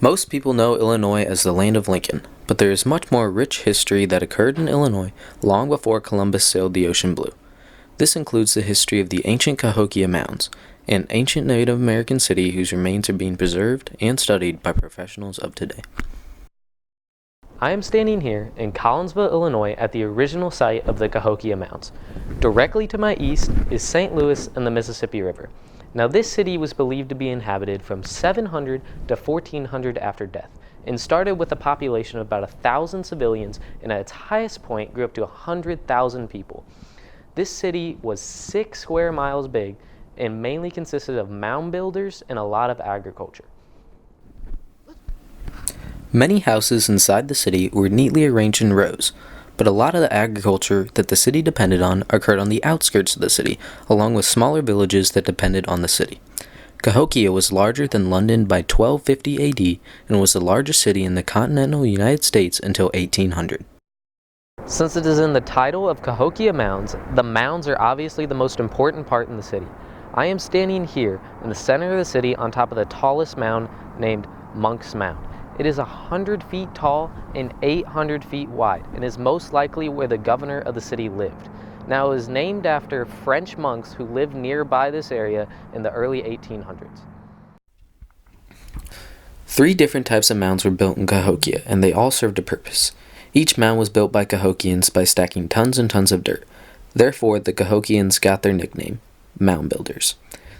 Most people know Illinois as the land of Lincoln, but there is much more rich history that occurred in Illinois long before Columbus sailed the ocean blue. This includes the history of the ancient Cahokia Mounds, an ancient Native American city whose remains are being preserved and studied by professionals of today. I am standing here in Collinsville, Illinois at the original site of the Cahokia Mounds. Directly to my east is St. Louis and the Mississippi River. Now this city was believed to be inhabited from 700 to 1400 after death and started with a population of about 1,000 civilians and at its highest point grew up to 100,000 people. This city was 6 square miles big and mainly consisted of mound builders and a lot of agriculture. Many houses inside the city were neatly arranged in rows, but a lot of the agriculture that the city depended on occurred on the outskirts of the city, along with smaller villages that depended on the city. Cahokia was larger than London by 1250 AD and was the largest city in the continental United States until 1800. Since it is in the title of Cahokia Mounds, the mounds are obviously the most important part in the city. I am standing here in the center of the city on top of the tallest mound named Monk's Mound. It is 100 feet tall and 800 feet wide and is most likely where the governor of the city lived. Now it was named after French monks who lived nearby this area in the early 1800s. 3 different types of mounds were built in Cahokia, and they all served a purpose. Each mound was built by Cahokians by stacking tons and tons of dirt. Therefore, the Cahokians got their nickname, mound builders.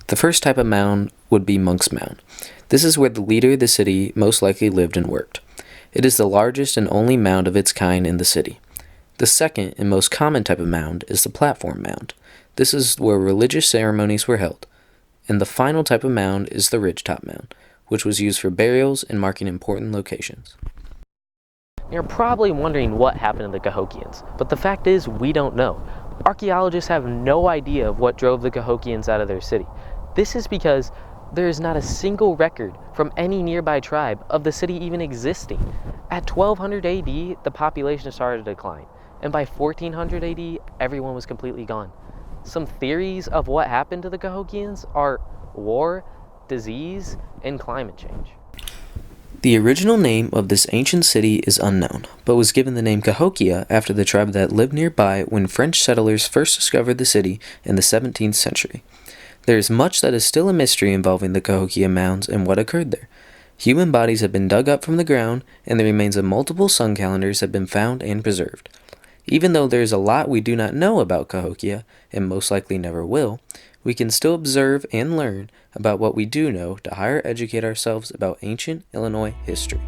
The first type of mound would be Monk's Mound. This is where the leader of the city most likely lived and worked. It is the largest and only mound of its kind in the city. The second and most common type of mound is the platform mound. This is where religious ceremonies were held. And the final type of mound is the ridgetop mound, which was used for burials and marking important locations. You're probably wondering what happened to the Cahokians, but the fact is we don't know. Archaeologists have no idea of what drove the Cahokians out of their city. This is because there is not a single record from any nearby tribe of the city even existing. At 1200 AD, the population started to decline, and by 1400 AD, everyone was completely gone. Some theories of what happened to the Cahokians are war, disease, and climate change. The original name of this ancient city is unknown, but was given the name Cahokia after the tribe that lived nearby when French settlers first discovered the city in the 17th century. There is much that is still a mystery involving the Cahokia Mounds and what occurred there. Human bodies have been dug up from the ground, and the remains of multiple sun calendars have been found and preserved. Even though there is a lot we do not know about Cahokia, and most likely never will, we can still observe and learn about what we do know to higher educate ourselves about ancient Illinois history.